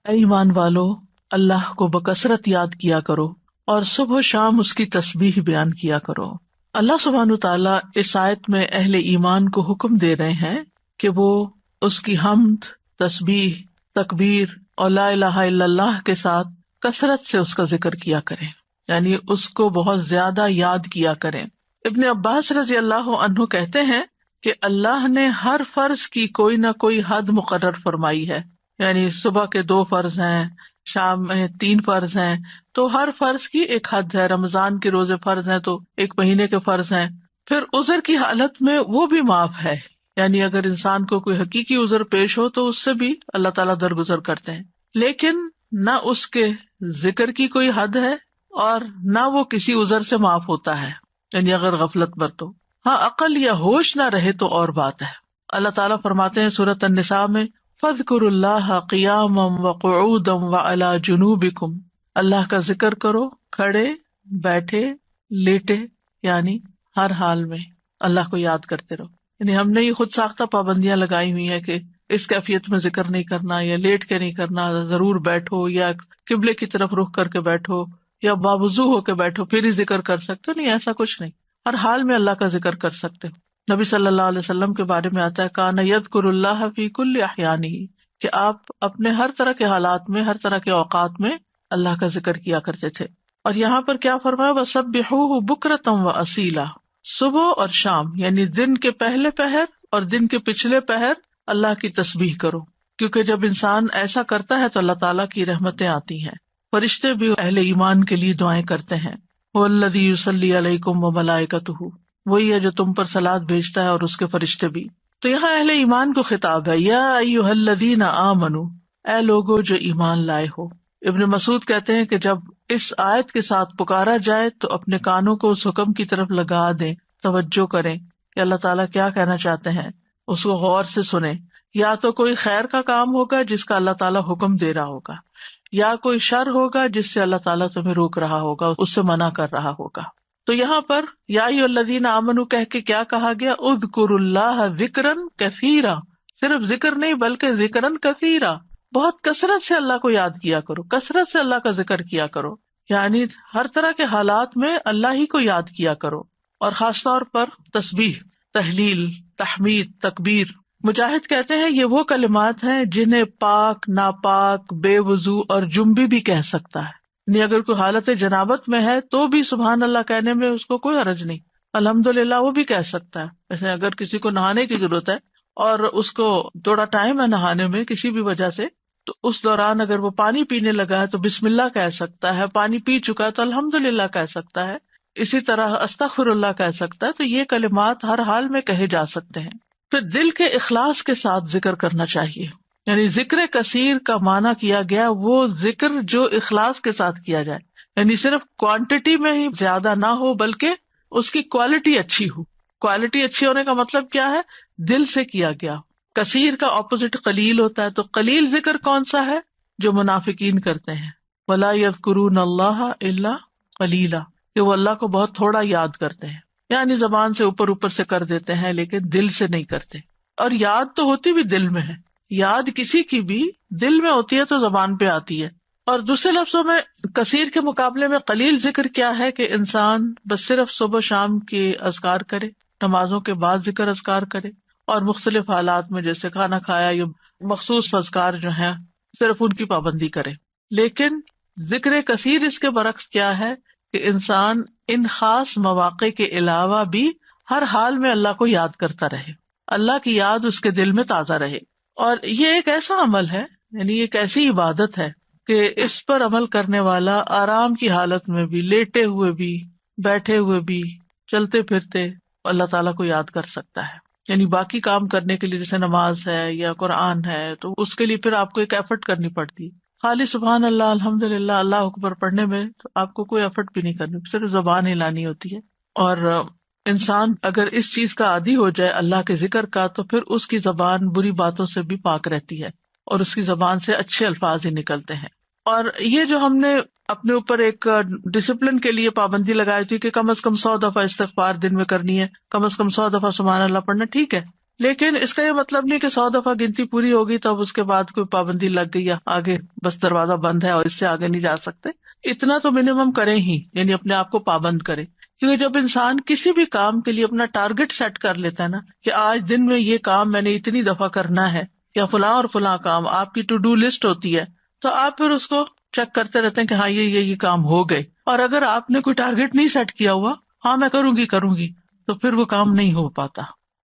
اے ایمان والو، اللہ کو بکثرت یاد کیا کرو اور صبح و شام اس کی تسبیح بیان کیا کرو۔ اللہ سبحانہ تعالیٰ اس آیت میں اہل ایمان کو حکم دے رہے ہیں کہ وہ اس کی حمد، تسبیح، تکبیر اور لا الہ الا اللہ کے ساتھ کثرت سے اس کا ذکر کیا کریں، یعنی اس کو بہت زیادہ یاد کیا کریں۔ ابن عباس رضی اللہ عنہ کہتے ہیں کہ اللہ نے ہر فرض کی کوئی نہ کوئی حد مقرر فرمائی ہے، یعنی صبح کے 2 فرض ہیں، شام میں 3 فرض ہیں، تو ہر فرض کی ایک حد ہے۔ رمضان کے روزے فرض ہیں تو 1 مہینے کے فرض ہیں۔ پھر عذر کی حالت میں وہ بھی معاف ہے، یعنی اگر انسان کو کوئی حقیقی عذر پیش ہو تو اس سے بھی اللہ تعالیٰ درگزر کرتے ہیں، لیکن نہ اس کے ذکر کی کوئی حد ہے اور نہ وہ کسی عذر سے معاف ہوتا ہے، یعنی اگر غفلت برتو۔ ہاں عقل یا ہوش نہ رہے تو اور بات ہے۔ اللہ تعالیٰ فرماتے ہیں سورۃ النساء میں فاذکروا اللہ قیاما وقعودا وعلی جنوبکم، اللہ کا ذکر کرو کھڑے، بیٹھے، لیٹے، یعنی ہر حال میں اللہ کو یاد کرتے رہو۔ یعنی ہم نے یہ خود ساختہ پابندیاں لگائی ہوئی ہیں کہ اس کیفیت میں ذکر نہیں کرنا، یا لیٹ کے نہیں کرنا، ضرور بیٹھو یا قبلے کی طرف رخ کر کے بیٹھو یا باوضو ہو کے بیٹھو پھر ہی ذکر کر سکتے ہو۔ نہیں، ایسا کچھ نہیں، ہر حال میں اللہ کا ذکر کر سکتے ہو۔ نبی صلی اللہ علیہ وسلم کے بارے میں آتا ہے کان یذکر اللہ فی کل احیانہ، کہ آپ اپنے ہر طرح کے حالات میں، ہر طرح کے اوقات میں اللہ کا ذکر کیا کرتے تھے۔ اور یہاں پر کیا فرمایا وسبحوہ بکرۃ واصیلا، صبح اور شام یعنی دن کے پہلے پہر اور دن کے پچھلے پہر اللہ کی تسبیح کرو، کیونکہ جب انسان ایسا کرتا ہے تو اللہ تعالیٰ کی رحمتیں آتی ہیں۔ فرشتے بھی اہل ایمان کے لیے دعائیں کرتے ہیں، هو الذی یصلی علیکم وملائکتہ، وہی ہے جو تم پر صلوات بھیجتا ہے اور اس کے فرشتے بھی۔ تو یہاں اہل ایمان کو خطاب ہے، یا ایھا الذین آمنوا، اے لوگو جو ایمان لائے ہو۔ ابن مسعود کہتے ہیں کہ جب اس آیت کے ساتھ پکارا جائے تو اپنے کانوں کو اس حکم کی طرف لگا دیں، توجہ کریں کہ اللہ تعالیٰ کیا کہنا چاہتے ہیں، اس کو غور سے سنیں۔ یا تو کوئی خیر کا کام ہوگا جس کا اللہ تعالیٰ حکم دے رہا ہوگا، یا کوئی شر ہوگا جس سے اللہ تعالیٰ تمہیں روک رہا ہوگا، اس سے منع کر رہا ہوگا۔ تو یہاں پر یا ایھا الذین آمنوا کہہ کے کیا کہا گیا، اذکروا اللہ ذکرا کثیرا، صرف ذکر نہیں بلکہ ذکرا کثیرا، بہت کثرت سے اللہ کو یاد کیا کرو، کثرت سے اللہ کا ذکر کیا کرو، یعنی ہر طرح کے حالات میں اللہ ہی کو یاد کیا کرو، اور خاص طور پر تسبیح، تحلیل، تحمید، تکبیر۔ مجاہد کہتے ہیں یہ وہ کلمات ہیں جنہیں پاک، ناپاک، بے وضو اور جنبی بھی کہہ سکتا ہے، یعنی اگر کوئی حالت جنابت میں ہے تو بھی سبحان اللہ کہنے میں اس کو کوئی حرج نہیں، الحمدللہ وہ بھی کہہ سکتا ہے۔ جیسے اگر کسی کو نہانے کی ضرورت ہے اور اس کو تھوڑا ٹائم ہے نہانے میں کسی بھی وجہ سے، تو اس دوران اگر وہ پانی پینے لگا ہے تو بسم اللہ کہہ سکتا ہے، پانی پی چکا ہے تو الحمدللہ کہہ سکتا ہے، اسی طرح استغفر اللہ کہہ سکتا ہے۔ تو یہ کلمات ہر حال میں کہے جا سکتے ہیں۔ پھر دل کے اخلاص کے ساتھ ذکر کرنا چاہیے، یعنی ذکر کثیر کا معنی کیا گیا وہ ذکر جو اخلاص کے ساتھ کیا جائے، یعنی صرف کوانٹٹی میں ہی زیادہ نہ ہو بلکہ اس کی کوالٹی اچھی ہو۔ کوالٹی اچھی ہونے کا مطلب کیا ہے، دل سے کیا گیا۔ کثیر کا اپوزٹ قلیل ہوتا ہے، تو قلیل ذکر کون سا ہے، جو منافقین کرتے ہیں، ولا یذکرون اللہ الا قلیلا، کہ وہ اللہ کو بہت تھوڑا یاد کرتے ہیں، یعنی زبان سے اوپر اوپر سے کر دیتے ہیں لیکن دل سے نہیں کرتے۔ اور یاد تو ہوتی بھی دل میں ہے، یاد کسی کی بھی دل میں ہوتی ہے تو زبان پہ آتی ہے۔ اور دوسرے لفظوں میں کثیر کے مقابلے میں قلیل ذکر کیا ہے کہ انسان بس صرف صبح شام کے اذکار کرے، نمازوں کے بعد ذکر اذکار کرے، اور مختلف حالات میں جیسے کھانا کھایا یا مخصوص اذکار جو ہیں صرف ان کی پابندی کرے۔ لیکن ذکر کثیر اس کے برعکس کیا ہے کہ انسان ان خاص مواقع کے علاوہ بھی ہر حال میں اللہ کو یاد کرتا رہے، اللہ کی یاد اس کے دل میں تازہ رہے۔ اور یہ ایک ایسا عمل ہے، یعنی ایک ایسی عبادت ہے کہ اس پر عمل کرنے والا آرام کی حالت میں بھی، لیٹے ہوئے بھی، بیٹھے ہوئے بھی، چلتے پھرتے اللہ تعالیٰ کو یاد کر سکتا ہے۔ یعنی باقی کام کرنے کے لیے جیسے نماز ہے یا قرآن ہے تو اس کے لیے پھر آپ کو ایک ایفرٹ کرنی پڑتی ہے۔ خالی سبحان اللہ، الحمدللہ، اللہ اکبر پڑھنے میں تو آپ کو کوئی ایفرٹ بھی نہیں کرنی، صرف زبان ہلانی ہوتی ہے۔ اور انسان اگر اس چیز کا عادی ہو جائے اللہ کے ذکر کا تو پھر اس کی زبان بری باتوں سے بھی پاک رہتی ہے اور اس کی زبان سے اچھے الفاظ ہی نکلتے ہیں۔ اور یہ جو ہم نے اپنے اوپر ایک ڈسپلن کے لیے پابندی لگائی تھی کہ کم از کم 100 دفعہ استغفار دن میں کرنی ہے، کم از کم 100 دفعہ سبحان اللہ پڑھنا، ٹھیک ہے، لیکن اس کا یہ مطلب نہیں کہ 100 دفعہ گنتی پوری ہوگی تو اب اس کے بعد کوئی پابندی لگ گئی یا آگے بس دروازہ بند ہے اور اس سے آگے نہیں جا سکتے. اتنا تو منیمم کریں ہی، یعنی اپنے آپ کو پابند کریں. کیونکہ جب انسان کسی بھی کام کے لیے اپنا ٹارگٹ سیٹ کر لیتا ہے نا کہ آج دن میں یہ کام میں نے اتنی دفعہ کرنا ہے یا فلاں اور فلاں کام، آپ کی ٹو ڈو لسٹ ہوتی ہے، تو آپ پھر اس کو چیک کرتے رہتے ہیں کہ ہاں یہ کام ہو گئے. اور اگر آپ نے کوئی ٹارگٹ نہیں سیٹ کیا ہوا، ہاں میں کروں گی، تو پھر وہ کام نہیں ہو پاتا.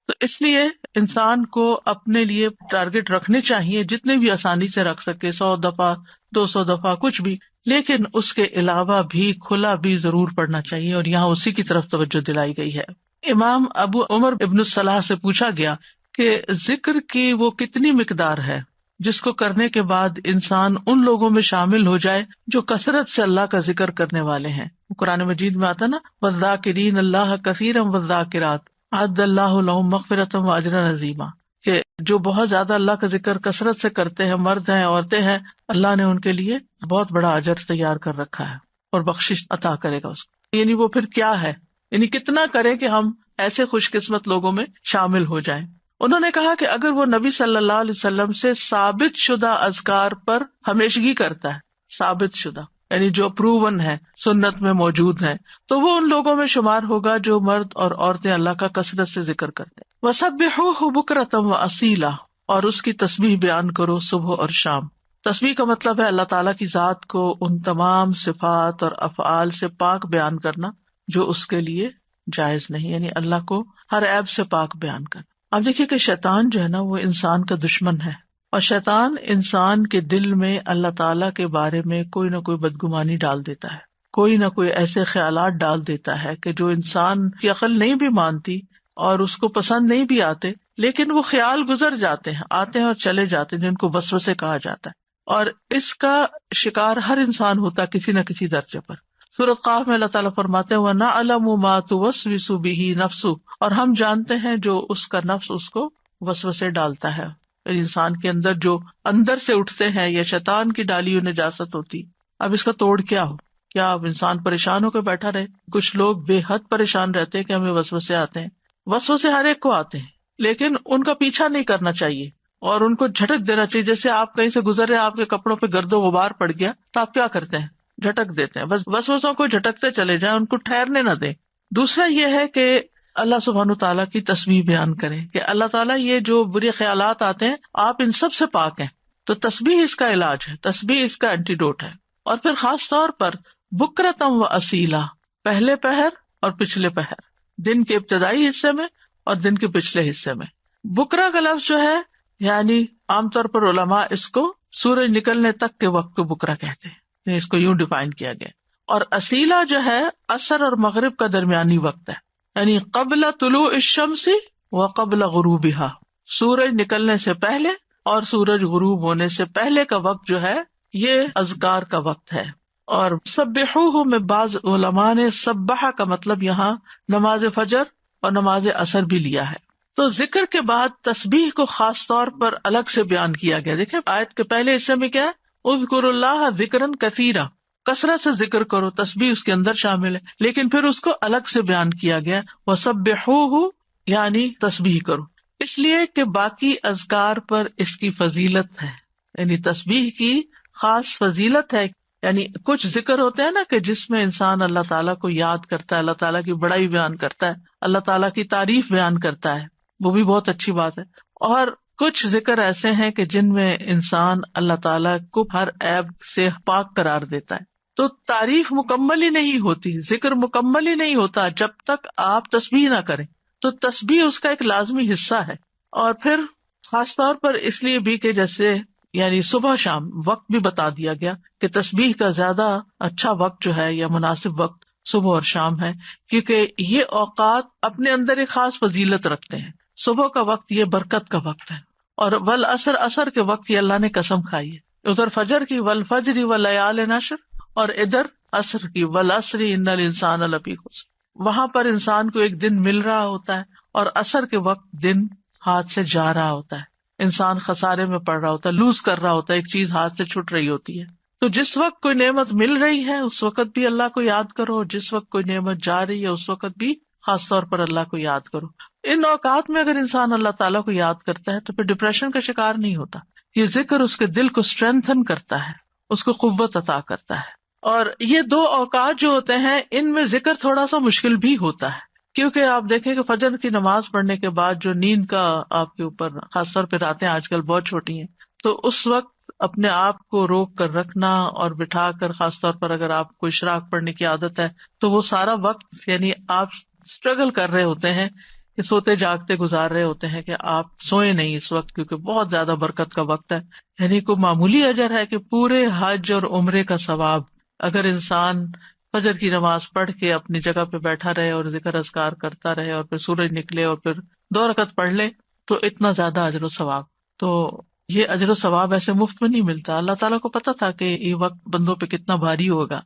تو اس لیے انسان کو اپنے لیے ٹارگٹ رکھنے چاہیے جتنے بھی آسانی سے رکھ سکے، 100 دفعہ 200 دفعہ کچھ بھی، لیکن اس کے علاوہ بھی کھلا بھی ضرور پڑھنا چاہیے، اور یہاں اسی کی طرف توجہ دلائی گئی ہے. امام ابو عمر ابن الصلاح سے پوچھا گیا کہ ذکر کی وہ کتنی مقدار ہے جس کو کرنے کے بعد انسان ان لوگوں میں شامل ہو جائے جو کثرت سے اللہ کا ذکر کرنے والے ہیں. قرآن مجید میں آتا نا، والذاکرین اللہ کثیرا والذاکرات اعد اللہ لہم مغفرۃ واجرا عظیما، کہ جو بہت زیادہ اللہ کا ذکر کثرت سے کرتے ہیں، مرد ہیں عورتیں ہیں، اللہ نے ان کے لیے بہت بڑا اجر تیار کر رکھا ہے اور بخشش عطا کرے گا اس کو. یعنی وہ پھر کیا ہے، یعنی کتنا کرے کہ ہم ایسے خوش قسمت لوگوں میں شامل ہو جائیں. انہوں نے کہا کہ اگر وہ نبی صلی اللہ علیہ وسلم سے ثابت شدہ اذکار پر ہمیشگی کرتا ہے، ثابت شدہ یعنی جو پروون ہے، سنت میں موجود ہے، تو وہ ان لوگوں میں شمار ہوگا جو مرد اور عورتیں اللہ کا کثرت سے ذکر کرتے ہیں. وَسَبِّحُوهُ بُكْرَةً وَأَصِيلًا، اور اس کی تسبیح بیان کرو صبح اور شام. تسبیح کا مطلب ہے اللہ تعالیٰ کی ذات کو ان تمام صفات اور افعال سے پاک بیان کرنا جو اس کے لیے جائز نہیں، یعنی اللہ کو ہر عیب سے پاک بیان کرنا. اب دیکھیے کہ شیطان جو ہے نا وہ انسان کا دشمن ہے، اور شیطان انسان کے دل میں اللہ تعالیٰ کے بارے میں کوئی نہ کوئی بدگمانی ڈال دیتا ہے، کوئی نہ کوئی ایسے خیالات ڈال دیتا ہے کہ جو انسان کی عقل نہیں بھی مانتی اور اس کو پسند نہیں بھی آتے، لیکن وہ خیال گزر جاتے ہیں، آتے ہیں اور چلے جاتے ہیں، جن کو وسوسے کہا جاتا ہے. اور اس کا شکار ہر انسان ہوتا ہے کسی نہ کسی درجے پر. سورۃ قاف میں اللہ تعالیٰ فرماتے ہیں وَنَعْلَمُ مَا تُوَسْوِسُ بِهِ نَفْسُهُ، اور ہم جانتے ہیں جو اس کا نفس اس کو وسوسے ڈالتا ہے. انسان کے اندر جو اندر سے اٹھتے ہیں یا شیطان کی ڈالی ہوئی نجاست ہوتی. اب اس کا توڑ کیا ہو؟ کیا اب انسان پریشان ہو کے بیٹھا رہے؟ کچھ لوگ بے حد پریشان رہتے ہیں کہ ہمیں وسوسے آتے ہیں. وسوسے ہر ایک کو آتے ہیں، لیکن ان کا پیچھا نہیں کرنا چاہیے اور ان کو جھٹک دینا چاہیے. جیسے آپ کہیں سے گزر رہے، آپ کے کپڑوں پہ گرد و غبار پڑ گیا تو آپ کیا کرتے ہیں؟ جھٹک دیتے ہیں. بس وسوسوں کو جھٹکتے چلے جائیں، ان کو ٹھہرنے نہ دیں. دوسرا یہ ہے کہ اللہ سبحانہ تعالیٰ کی تسبیح بیان کریں کہ اللہ تعالیٰ یہ جو برے خیالات آتے ہیں آپ ان سب سے پاک ہیں. تو تسبیح اس کا علاج ہے، تسبیح اس کا اینٹیڈوٹ ہے. اور پھر خاص طور پر بکرتم و اصیلا، پہلے پہر اور پچھلے پہر، دن کے ابتدائی حصے میں اور دن کے پچھلے حصے میں. بکرا کا لفظ جو ہے، یعنی عام طور پر علماء اس کو سورج نکلنے تک کے وقت کو بکرا کہتے ہیں، اس کو یوں ڈیفائن کیا گیا. اور اصیلا جو ہے عصر اور مغرب کا درمیانی وقت ہے، یعنی قبل طلوع الشمس و قبل غروبها، سورج نکلنے سے پہلے اور سورج غروب ہونے سے پہلے کا وقت جو ہے یہ اذکار کا وقت ہے. اور سبحوہ میں بعض علماء نے سبحہ کا مطلب یہاں نماز فجر اور نماز عصر بھی لیا ہے. تو ذکر کے بعد تسبیح کو خاص طور پر الگ سے بیان کیا گیا. دیکھیں آیت کے پہلے حصے میں کیا ہے، اذکروا اللہ ذکرا کثیرا، کثرت سے ذکر کرو، تسبیح اس کے اندر شامل ہے، لیکن پھر اس کو الگ سے بیان کیا گیا وسبحوہ، یعنی تسبیح کرو، اس لیے کہ باقی اذکار پر اس کی فضیلت ہے. یعنی تسبیح کی خاص فضیلت ہے. یعنی کچھ ذکر ہوتے ہیں نا کہ جس میں انسان اللہ تعالیٰ کو یاد کرتا ہے، اللہ تعالیٰ کی بڑائی بیان کرتا ہے، اللہ تعالیٰ کی تعریف بیان کرتا ہے، وہ بھی بہت اچھی بات ہے. اور کچھ ذکر ایسے ہیں کہ جن میں انسان اللہ تعالیٰ کو ہر عیب سے پاک قرار دیتا ہے. تو تعریف مکمل ہی نہیں ہوتی، ذکر مکمل ہی نہیں ہوتا جب تک آپ تسبیح نہ کریں. تو تسبیح اس کا ایک لازمی حصہ ہے. اور پھر خاص طور پر اس لیے بھی کہ جیسے یعنی صبح شام وقت بھی بتا دیا گیا کہ تسبیح کا زیادہ اچھا وقت جو ہے یا مناسب وقت صبح اور شام ہے، کیونکہ یہ اوقات اپنے اندر ایک خاص فضیلت رکھتے ہیں. صبح کا وقت یہ برکت کا وقت ہے، اور والعصر، عصر کے وقت یہ اللہ نے قسم کھائی ہے. ادھر فجر کی والفجر ولیال عشر، اور ادھر عصر کی والعصر ان الانسان لفی خسر. وہاں پر انسان کو ایک دن مل رہا ہوتا ہے اور عصر کے وقت دن ہاتھ سے جا رہا ہوتا ہے، انسان خسارے میں پڑ رہا ہوتا ہے، لوز کر رہا ہوتا ہے، ایک چیز ہاتھ سے چھٹ رہی ہوتی ہے. تو جس وقت کوئی نعمت مل رہی ہے اس وقت بھی اللہ کو یاد کرو، اور جس وقت کوئی نعمت جا رہی ہے اس وقت بھی خاص طور پر اللہ کو یاد کرو. ان اوقات میں اگر انسان اللہ تعالیٰ کو یاد کرتا ہے تو پھر ڈپریشن کا شکار نہیں ہوتا. یہ ذکر اس کے دل کو اسٹرینتھن کرتا ہے، اس کو قوت عطا کرتا ہے. اور یہ دو اوقات جو ہوتے ہیں ان میں ذکر تھوڑا سا مشکل بھی ہوتا ہے، کیونکہ آپ دیکھیں کہ فجر کی نماز پڑھنے کے بعد جو نیند کا آپ کے اوپر، خاص طور پہ راتیں آج کل بہت چھوٹی ہیں، تو اس وقت اپنے آپ کو روک کر رکھنا اور بٹھا کر، خاص طور پر اگر آپ کو اشراق پڑھنے کی عادت ہے تو وہ سارا وقت یعنی آپ اسٹرگل کر رہے ہوتے ہیں کہ سوتے جاگتے گزار رہے ہوتے ہیں کہ آپ سوئے نہیں اس وقت، کیونکہ بہت زیادہ برکت کا وقت ہے. یعنی کوئی معمولی اجر ہے کہ پورے حج اور عمرے کا ثواب اگر انسان فجر کی نماز پڑھ کے اپنی جگہ پہ بیٹھا رہے اور ذکر اذکار کرتا رہے اور پھر سورج نکلے اور پھر 2 رکعت پڑھ لے تو اتنا زیادہ اجر و ثواب. تو یہ اجر و ثواب ایسے مفت میں نہیں ملتا. اللہ تعالیٰ کو پتا تھا کہ یہ وقت بندوں پہ کتنا بھاری ہوگا.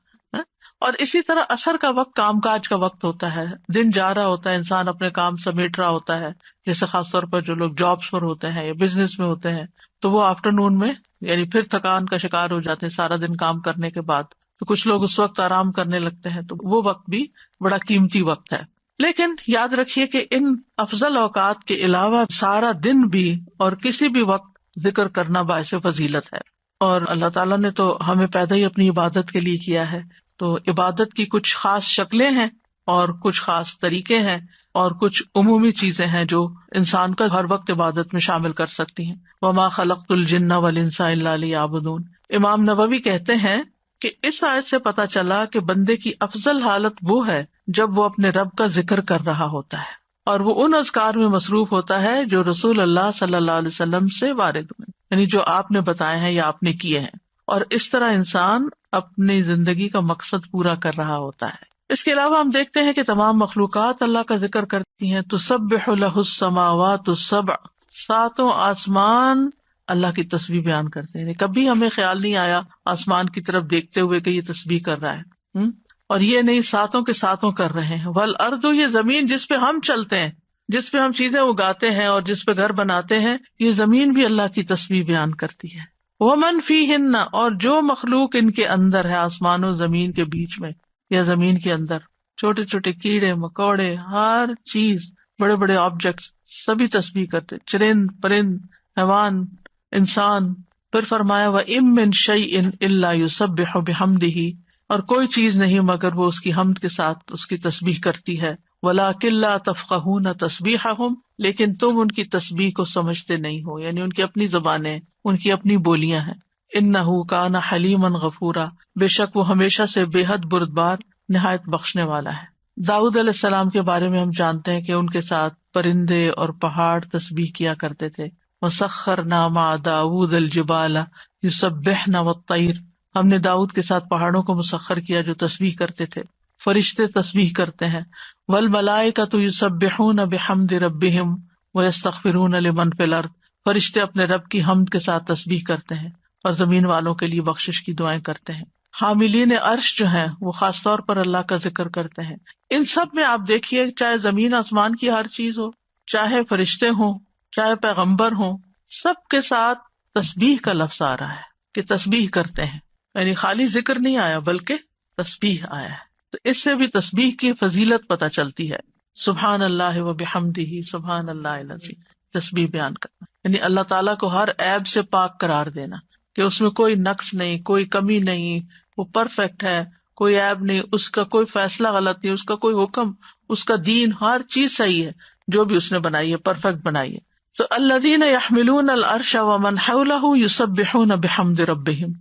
اور اسی طرح عصر کا وقت کام کاج کا وقت ہوتا ہے، دن جا رہا ہوتا ہے، انسان اپنے کام سمیٹ رہا ہوتا ہے، جیسے خاص طور پر جو لوگ جابس پر ہوتے ہیں یا بزنس میں ہوتے ہیں تو وہ آفٹرنون میں یعنی پھر تھکان کا شکار ہو جاتے ہیں سارا دن کام کرنے کے بعد، تو کچھ لوگ اس وقت آرام کرنے لگتے ہیں، تو وہ وقت بھی بڑا قیمتی وقت ہے. لیکن یاد رکھیے کہ ان افضل اوقات کے علاوہ سارا دن بھی اور کسی بھی وقت ذکر کرنا باعث فضیلت ہے. اور اللہ تعالیٰ نے تو ہمیں پیدا ہی اپنی عبادت کے لیے کیا ہے، تو عبادت کی کچھ خاص شکلیں ہیں اور کچھ خاص طریقے ہیں اور کچھ عمومی چیزیں ہیں جو انسان کا ہر وقت عبادت میں شامل کر سکتی ہیں. وما خلقت الجن والانس الا لیعبدون. امام نووی کہتے ہیں کہ اس آیت سے پتہ چلا کہ بندے کی افضل حالت وہ ہے جب وہ اپنے رب کا ذکر کر رہا ہوتا ہے اور وہ ان اذکار میں مصروف ہوتا ہے جو رسول اللہ صلی اللہ علیہ وسلم سے وارد ہوئے، یعنی جو آپ نے بتائے ہیں یا آپ نے کیے ہیں، اور اس طرح انسان اپنی زندگی کا مقصد پورا کر رہا ہوتا ہے. اس کے علاوہ ہم دیکھتے ہیں کہ تمام مخلوقات اللہ کا ذکر کرتی ہیں. تسبح لہ السماوات السبع، 7 آسمان اللہ کی تسبیح بیان کرتے ہیں. کبھی ہمیں خیال نہیں آیا آسمان کی طرف دیکھتے ہوئے کہ یہ تسبیح کر رہا ہے، اور یہ نہیں 7 کے 7 کر رہے ہیں. والارض، یہ زمین جس پہ ہم چلتے ہیں، جس پہ ہم چیزیں اگاتے ہیں اور جس پہ گھر بناتے ہیں، یہ زمین بھی اللہ کی تسبیح بیان کرتی ہے. ومن فیہن، اور جو مخلوق ان کے اندر ہے، آسمان و زمین کے بیچ میں یا زمین کے اندر، چھوٹے چھوٹے کیڑے مکوڑے، ہر چیز، بڑے بڑے آبجیکٹس سبھی تسبیح کرتے، چرند پرند حیوان انسان. پھر فرمایا وَإِن مِّن شَيْءٍ إِلَّا يُسَبِّحُ بِحَمْدِهِ، اور کوئی چیز نہیں مگر وہ اس کی حمد کے ساتھ اس کی تسبیح کرتی ہے. وَلَٰكِن لَّا تَفْقَهُونَ تَسْبِيحَهُمْ، لیکن تم ان کی تسبیح کو سمجھتے نہیں ہو، یعنی ان کی اپنی زبانیں، ان کی اپنی بولیاں ہیں. إِنَّهُ كَانَ حَلِيمًا غَفُورًا، بے شک وہ ہمیشہ سے بے حد بردبار، نہایت بخشنے والا ہے. داؤد علیہ السلام کے بارے میں ہم جانتے ہیں کہ ان کے ساتھ پرندے اور پہاڑ تسبیح کیا کرتے تھے. وَسَخَّرْنَا مَعَ دَاوُودَ الْجِبَالَ يُسَبِّحْنَ وَالطَّيْرَ، ہم نے داؤد کے ساتھ پہاڑوں کو مسخر کیا جو تسبیح کرتے تھے. فرشتے تسبیح کرتے ہیں. وَالْمَلَائِكَةُ يُسَبِّحُونَ بِحَمْدِ رَبِّهِمْ وَيَسْتَغْفِرُونَ لِمَنْ فِي الْأَرْضِ، فرشتے اپنے رب کی حمد کے ساتھ تسبیح کرتے ہیں اور زمین والوں کے لیے بخشش کی دعائیں کرتے ہیں. حاملین عرش جو ہیں وہ خاص طور پر اللہ کا ذکر کرتے ہیں. ان سب میں آپ دیکھیے، چاہے زمین آسمان کی ہر چیز ہو، چاہے فرشتے ہوں، چاہے پیغمبر ہوں، سب کے ساتھ تسبیح کا لفظ آ رہا ہے کہ تسبیح کرتے ہیں. یعنی خالی ذکر نہیں آیا بلکہ تسبیح آیا ہے. تو اس سے بھی تسبیح کی فضیلت پتہ چلتی ہے. سبحان اللہ و بحمدہ، سبحان اللہ العظیم، تسبیح بیان کرنا یعنی اللہ تعالیٰ کو ہر عیب سے پاک قرار دینا کہ اس میں کوئی نقص نہیں، کوئی کمی نہیں، وہ پرفیکٹ ہے، کوئی عیب نہیں، اس کا کوئی فیصلہ غلط نہیں، اس کا کوئی حکم، اس کا دین، ہر چیز صحیح ہے، جو بھی اس نے بنائی ہے پرفیکٹ بنائی ہے. تو الذین یحملون العرش ومن حولہ یسبحون بحمد ربہم،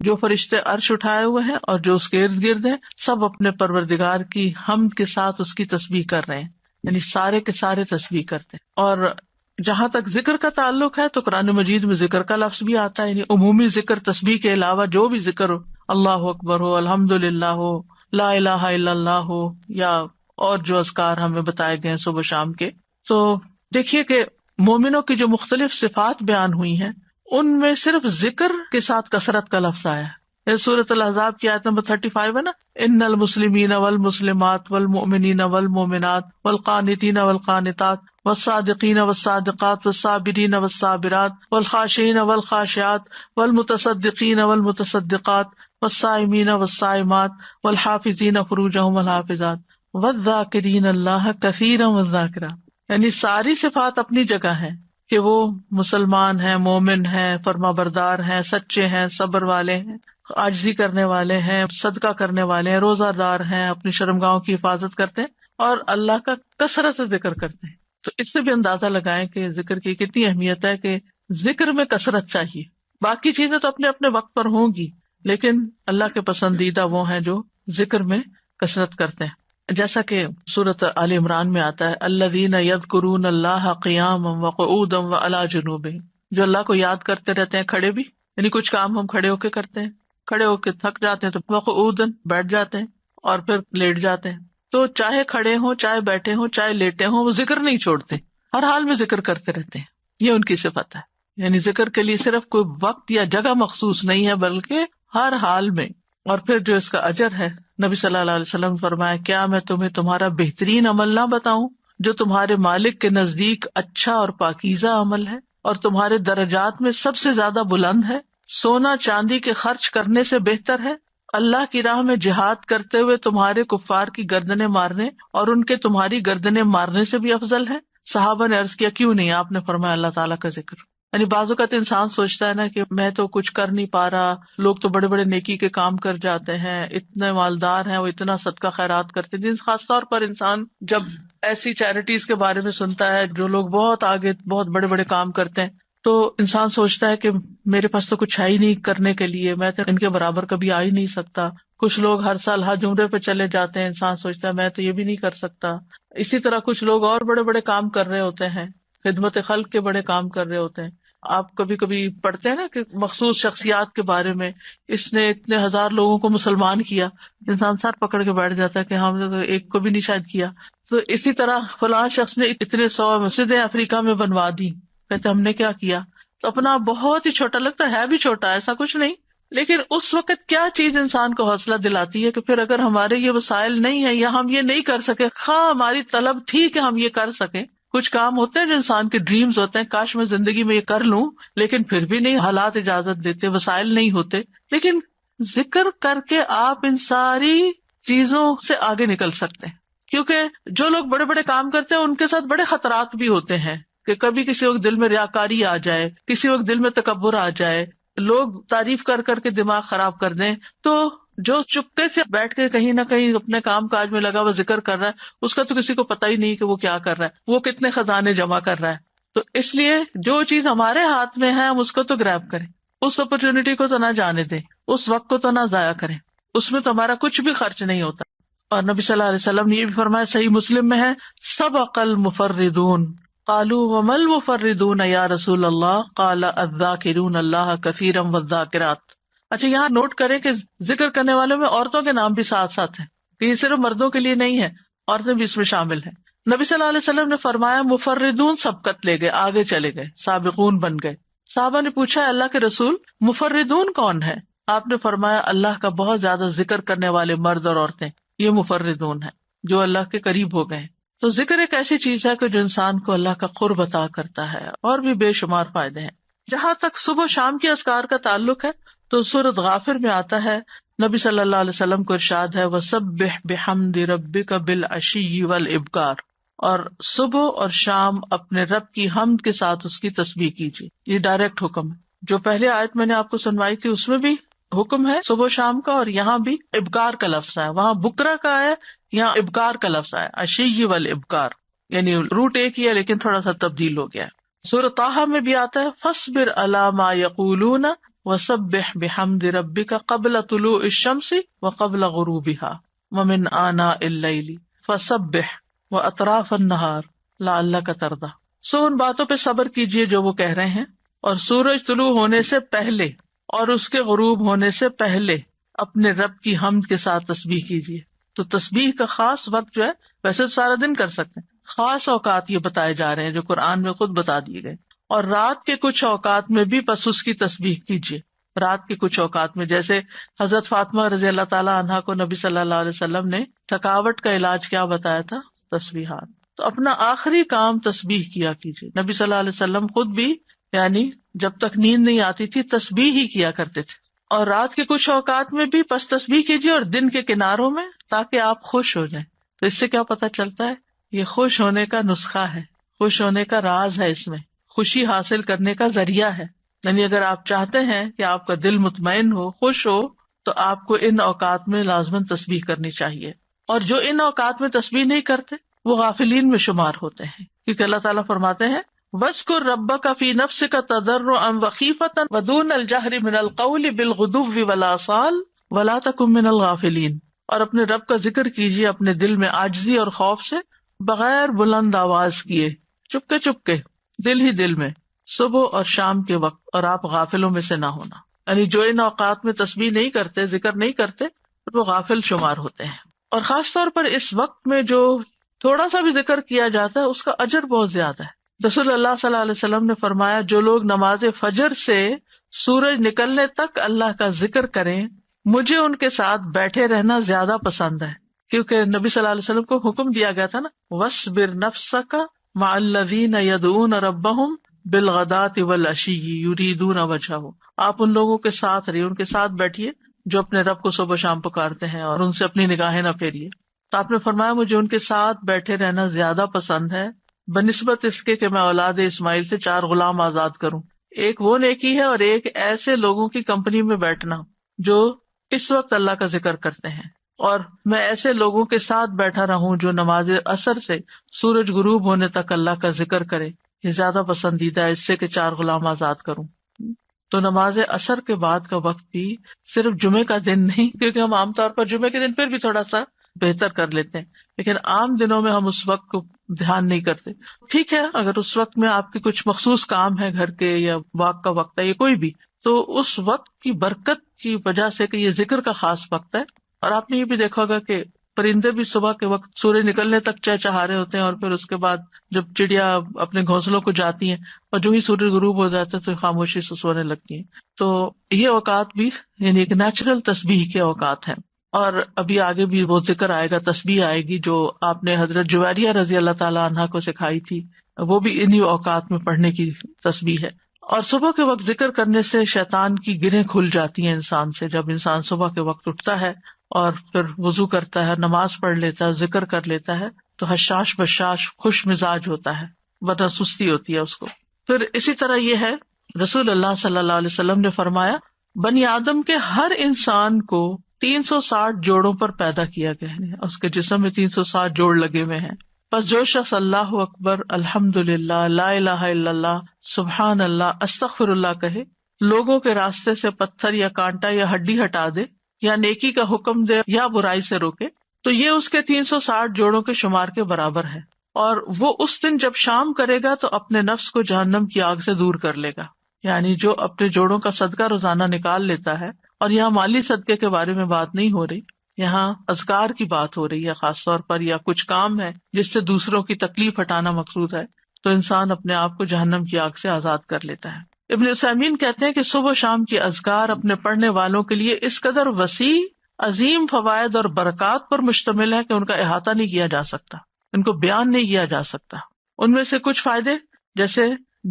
جو فرشتے عرش اٹھائے ہوئے ہیں اور جو اس کے ارد گرد ہیں، سب اپنے پروردگار کی حمد کے ساتھ اس کی تسبیح کر رہے ہیں، یعنی سارے کے سارے تسبیح کرتے ہیں. اور جہاں تک ذکر کا تعلق ہے تو قرآن مجید میں ذکر کا لفظ بھی آتا ہے، یعنی عمومی ذکر، تسبیح کے علاوہ جو بھی ذکر ہو، اللہ اکبر ہو، الحمدللہ ہو، لا الہ الا اللہ ہو، یا اور جو اذکار ہمیں بتائے گئے صبح شام کے. تو دیکھیے کہ مومنوں کی جو مختلف صفات بیان ہوئی ہیں ان میں صرف ذکر کے ساتھ کثرت کا لفظ آیا ہے. سورۃ الاحزاب کی آیت نمبر 35 ہے نا، ان المسلمین والمسلمات والمؤمنین والمؤمنات والقانتین والقانتات والصادقین والصادقات والصابرین والصابرات والخاشعین والخاشعات والمتصدقین والمتصدقات والصائمین والصائمات والحافظین فروجہم والحافظات والذاکرین اللہ کثیرا والذاکرات. یعنی ساری صفات اپنی جگہ ہیں کہ وہ مسلمان ہیں، مومن ہیں، فرما بردار ہیں، سچے ہیں، صبر والے ہیں، عاجزی کرنے والے ہیں، صدقہ کرنے والے ہیں، روزہ دار ہیں، اپنی شرمگاہوں کی حفاظت کرتے ہیں اور اللہ کا کثرت سے ذکر کرتے ہیں. تو اس سے بھی اندازہ لگائیں کہ ذکر کی کتنی اہمیت ہے کہ ذکر میں کثرت چاہیے. باقی چیزیں تو اپنے اپنے وقت پر ہوں گی، لیکن اللہ کے پسندیدہ وہ ہیں جو ذکر میں کثرت کرتے ہیں. جیسا کہ سورۃ آل عمران میں آتا ہے الذین یذکرون اللہ قیاما وقعودا وعلی جنوبہم، جو اللہ کو یاد کرتے رہتے ہیں کھڑے بھی، یعنی کچھ کام ہم کھڑے ہو کے کرتے ہیں، کھڑے ہو کے تھک جاتے ہیں تو وقعودا بیٹھ جاتے ہیں اور پھر لیٹ جاتے ہیں. تو چاہے کھڑے ہوں، چاہے بیٹھے ہوں، چاہے لیٹے ہوں، وہ ذکر نہیں چھوڑتے، ہر حال میں ذکر کرتے رہتے ہیں. یہ ان کی صفت ہے. یعنی ذکر کے لیے صرف کوئی وقت یا جگہ مخصوص نہیں ہے بلکہ ہر حال میں. اور پھر جو اس کا اجر ہے، نبی صلی اللہ علیہ وسلم نے فرمایا کیا میں تمہیں تمہارا بہترین عمل نہ بتاؤں جو تمہارے مالک کے نزدیک اچھا اور پاکیزہ عمل ہے اور تمہارے درجات میں سب سے زیادہ بلند ہے، سونا چاندی کے خرچ کرنے سے بہتر ہے، اللہ کی راہ میں جہاد کرتے ہوئے تمہارے کفار کی گردنیں مارنے اور ان کے تمہاری گردنیں مارنے سے بھی افضل ہے. صحابہ نے عرض کیا کیوں نہیں؟ آپ نے فرمایا اللہ تعالیٰ کا ذکر. یعنی بعض اوقات انسان سوچتا ہے نا کہ میں تو کچھ کر نہیں پا رہا، لوگ تو بڑے بڑے نیکی کے کام کر جاتے ہیں، اتنے مالدار ہیں، وہ اتنا صدقہ خیرات کرتے ہیں. خاص طور پر انسان جب ایسی چیریٹیز کے بارے میں سنتا ہے جو لوگ بہت آگے بہت بڑے بڑے کام کرتے ہیں تو انسان سوچتا ہے کہ میرے پاس تو کچھ ہے ہی نہیں کرنے کے لیے، میں تو ان کے برابر کبھی آ ہی نہیں سکتا. کچھ لوگ ہر سال حج عمرے پہ چلے جاتے ہیں، انسان سوچتا ہے میں تو یہ بھی نہیں کر سکتا. اسی طرح کچھ لوگ اور بڑے بڑے کام کر رہے ہوتے ہیں، خدمت خلق کے بڑے کام کر رہے ہوتے ہیں. آپ کبھی کبھی پڑھتے ہیں نا کہ مخصوص شخصیات کے بارے میں، اس نے اتنے ہزار لوگوں کو مسلمان کیا، انسان سر پکڑ کے بیٹھ جاتا ہے کہ ہم نے تو ایک کو بھی نہیں شاید کیا. تو اسی طرح فلاں شخص نے اتنے 100 مسجدیں افریقہ میں بنوا دی، کہتے ہم نے کیا کیا. تو اپنا بہت ہی چھوٹا لگتا ہے بھی چھوٹا، ایسا کچھ نہیں، لیکن اس وقت کیا چیز انسان کو حوصلہ دلاتی ہے کہ پھر اگر ہمارے یہ وسائل نہیں ہے یا ہم یہ نہیں کر سکے، خواہ ہماری طلب تھی کہ ہم یہ کر سکیں. کچھ کام ہوتے ہیں جو انسان کے ڈریمز ہوتے ہیں، کاش میں زندگی میں یہ کر لوں، لیکن پھر بھی نہیں، حالات اجازت دیتے، وسائل نہیں ہوتے. لیکن ذکر کر کے آپ ان ساری چیزوں سے آگے نکل سکتے ہیں، کیونکہ جو لوگ بڑے بڑے کام کرتے ہیں ان کے ساتھ بڑے خطرات بھی ہوتے ہیں کہ کبھی کسی وقت دل میں ریاکاری آ جائے، کسی وقت دل میں تکبر آ جائے، لوگ تعریف کر کر کے دماغ خراب کر دیں. تو جو چپکے سے بیٹھ کے کہیں نہ کہیں اپنے کام کاج میں لگا ہوا ذکر کر رہا ہے، اس کا تو کسی کو پتہ ہی نہیں کہ وہ کیا کر رہا ہے، وہ کتنے خزانے جمع کر رہا ہے. تو اس لیے جو چیز ہمارے ہاتھ میں ہے ہم اس کو تو گریب کریں، اس اپرچونٹی کو تو نہ جانے دیں، اس وقت کو تو نہ ضائع کریں، اس میں تو ہمارا کچھ بھی خرچ نہیں ہوتا. اور نبی صلی اللہ علیہ وسلم نے یہ بھی فرمایا، صحیح مسلم میں ہے، سبق المفردون قالوا وما المفردون یا رسول اللہ قال الذاکرون اللہ کثیرا والذاکرات. اچھا یہاں نوٹ کریں کہ ذکر کرنے والوں میں عورتوں کے نام بھی ساتھ ساتھ ہیں، کہ یہ صرف مردوں کے لیے نہیں ہے، عورتیں بھی اس میں شامل ہیں. نبی صلی اللہ علیہ وسلم نے فرمایا مفردون سبقت لے گئے، آگے چلے گئے، سابقون بن گئے. صحابہ نے پوچھا اللہ کے رسول مفردون کون ہے؟ آپ نے فرمایا اللہ کا بہت زیادہ ذکر کرنے والے مرد اور عورتیں، یہ مفردون ہیں جو اللہ کے قریب ہو گئے. تو ذکر ایک ایسی چیز ہے کہ جو انسان کو اللہ کا قرب عطا کرتا ہے، اور بھی بے شمار فائدے ہیں. جہاں تک صبح و شام کے اذکار کا تعلق ہے تو سورۃ غافر میں آتا ہے، نبی صلی اللہ علیہ وسلم کو ارشاد ہے وَسَبِّحْ بِحَمْدِ رَبِّكَ بِالْعَشِيِّ وَالْإِبْكَارِ، اور صبح اور شام اپنے رب کی حمد کے ساتھ اس کی تسبیح کیجیے. یہ ڈائریکٹ حکم ہے. جو پہلے آیت میں نے آپ کو سنوائی تھی اس میں بھی حکم ہے صبح و شام کا، اور یہاں بھی ابکار کا لفظ ہے، وہاں بکرا کا ہے، یہاں ابکار کا لفظ ہے، عشی والابکار، یعنی روٹ ایک ہی ہے لیکن تھوڑا سا تبدیل ہو گیا ہے. سورۃ طٰہٰ میں بھی آتا ہے فاصبر علی ما یقولون وسبح بحمد ربک قبل طلوع الشمس وقبل غروبها ومن آناء اللیل فسبح واطراف النہار لعلک ترضی. سو ان باتوں پہ صبر کیجیے جو وہ کہہ رہے ہیں، اور سورج طلوع ہونے سے پہلے اور اس کے غروب ہونے سے پہلے اپنے رب کی حمد کے ساتھ تسبیح کیجیے. تو تسبیح کا خاص وقت جو ہے، ویسے تو سارا دن کر سکتے ہیں، خاص اوقات یہ بتائے جا رہے ہیں جو قرآن میں خود بتا دیے گئے. اور رات کے کچھ اوقات میں بھی بس اس کی تسبیح کیجیے. رات کے کچھ اوقات میں جیسے حضرت فاطمہ رضی اللہ تعالیٰ عنہا کو نبی صلی اللہ علیہ وسلم نے تھکاوٹ کا علاج کیا بتایا تھا؟ تسبیحات. تو اپنا آخری کام تسبیح کیا کیجیے. نبی صلی اللہ علیہ وسلم خود بھی یعنی جب تک نیند نہیں آتی تھی تسبیح ہی کیا کرتے تھے. اور رات کے کچھ اوقات میں بھی بس تسبیح کیجیے، اور دن کے کناروں میں، تاکہ آپ خوش ہو جائیں. تو اس سے کیا پتہ چلتا ہے؟ یہ خوش ہونے کا نسخہ ہے خوش ہونے کا راز ہے اس میں، خوشی حاصل کرنے کا ذریعہ ہے. یعنی اگر آپ چاہتے ہیں کہ آپ کا دل مطمئن ہو، خوش ہو، تو آپ کو ان اوقات میں لازماً تسبیح کرنی چاہیے. اور جو ان اوقات میں تسبیح نہیں کرتے وہ غافلین میں شمار ہوتے ہیں، کیونکہ اللہ تعالیٰ فرماتے ہیں وَاذْكُر رَبَّكَ فِي نَفْسِكَ تَضَرُّعًا وَخِيفَةً وَدُونَ الْجَهْرِ مِنَ الْقَوْلِ بِالْغُدُوِّ وَالْآصَالِ وَلَا تَكُن مِّنَ الْغَافِلِينَ. اور اپنے رب کا ذکر کیجیے اپنے دل میں عاجزی اور خوف سے، بغیر بلند آواز کیے، چپکے چپکے، دل ہی دل میں، صبح اور شام کے وقت، اور آپ غافلوں میں سے نہ ہونا. یعنی جو ان اوقات میں تسبیح نہیں کرتے، ذکر نہیں کرتے، وہ غافل شمار ہوتے ہیں. اور خاص طور پر اس وقت میں جو تھوڑا سا بھی ذکر کیا جاتا ہے اس کا اجر بہت زیادہ ہے. رسول اللہ صلی اللہ علیہ وسلم نے فرمایا جو لوگ نماز فجر سے سورج نکلنے تک اللہ کا ذکر کریں، مجھے ان کے ساتھ بیٹھے رہنا زیادہ پسند ہے. کیونککہ نبی صلی اللہ علیہ وسلم کو حکم دیا گیا تھا نا، وَاصْبِرْ نَفْسَكَ مَعَ الَّذِينَ يَدْعُونَ رَبَّهُمْ بِالْغَدَاةِ وَالْعَشِيِّ يُرِيدُونَ وَجْهَهُ. آپ ان لوگوں کے ساتھ رہیے، ان کے ساتھ بیٹھیے جو اپنے رب کو صبح شام پکارتے ہیں، اور ان سے اپنی نگاہیں نہ پھیریے. تو آپ نے فرمایا مجھے ان کے ساتھ بیٹھے رہنا زیادہ پسند ہے بنسبت اس کے کہ میں اولاد اسماعیل سے 4 غلام آزاد کروں. ایک وہ نیکی ہے اور ایک ایسے لوگوں کی کمپنی میں بیٹھنا جو اس وقت اللہ کا ذکر کرتے ہیں، اور میں ایسے لوگوں کے ساتھ بیٹھا رہوں جو نماز عصر سے سورج غروب ہونے تک اللہ کا ذکر کرے. یہ زیادہ پسندیدہ ہے اس سے کہ 4 غلام آزاد کروں. تو نماز عصر کے بعد کا وقت بھی صرف جمعے کا دن نہیں، کیونکہ ہم عام طور پر جمعے کے دن پھر بھی تھوڑا سا بہتر کر لیتے ہیں، لیکن عام دنوں میں ہم اس وقت کو دھیان نہیں کرتے. ٹھیک ہے، اگر اس وقت میں آپ کے کچھ مخصوص کام ہے گھر کے، یا واک کا وقت ہے، یا کوئی بھی، تو اس وقت کی برکت کی وجہ سے کہ یہ ذکر کا خاص وقت ہے. اور آپ نے یہ بھی دیکھا ہوگا کہ پرندے بھی صبح کے وقت سورج نکلنے تک چہچہا رہے ہوتے ہیں، اور پھر اس کے بعد جب چڑیا اپنے گھونسلوں کو جاتی ہیں اور جو ہی سورج غروب ہو جاتا ہے تو خاموشی سے سونے لگتی ہیں. تو یہ اوقات بھی یعنی ایک نیچرل تسبیح کے اوقات ہیں. اور ابھی آگے بھی وہ ذکر آئے گا، تسبیح آئے گی جو آپ نے حضرت جویریہ رضی اللہ تعالیٰ عنہا کو سکھائی تھی، وہ بھی انہی اوقات میں پڑھنے کی تسبیح ہے. اور صبح کے وقت ذکر کرنے سے شیطان کی گرہیں کھل جاتی ہیں انسان سے. جب انسان صبح کے وقت اٹھتا ہے اور پھر وضو کرتا ہے، نماز پڑھ لیتا ہے، ذکر کر لیتا ہے، تو حشاش بشاش خوش مزاج ہوتا ہے، ورنہ سستی ہوتی ہے اس کو. پھر اسی طرح یہ ہے، رسول اللہ صلی اللہ علیہ وسلم نے فرمایا بنی آدم کے ہر انسان کو 360 جوڑوں پر پیدا کیا گیا ہے، اس کے جسم میں 360 جوڑ لگے ہوئے ہیں. بس جو شخص اللہ اکبر، الحمد للہ، لا الہ الا اللہ، سبحان اللہ، استغفر اللہ کہے، لوگوں کے راستے سے پتھر یا کانٹا یا ہڈی ہٹا دے، یا نیکی کا حکم دے یا برائی سے روکے، تو یہ اس کے 360 جوڑوں کے شمار کے برابر ہے. اور وہ اس دن جب شام کرے گا تو اپنے نفس کو جہنم کی آگ سے دور کر لے گا. یعنی جو اپنے جوڑوں کا صدقہ روزانہ نکال لیتا ہے، اور یہاں مالی صدقے کے بارے میں بات نہیں ہو رہی، یہاں اذکار کی بات ہو رہی ہے خاص طور پر، یا کچھ کام ہے جس سے دوسروں کی تکلیف ہٹانا مقصود ہے، تو انسان اپنے آپ کو جہنم کی آگ سے آزاد کر لیتا ہے. ابن عثیمین کہتے ہیں کہ صبح و شام کی اذکار اپنے پڑھنے والوں کے لیے اس قدر وسیع، عظیم فوائد اور برکات پر مشتمل ہے کہ ان کا احاطہ نہیں کیا جا سکتا، ان کو بیان نہیں کیا جا سکتا. ان میں سے کچھ فائدے جیسے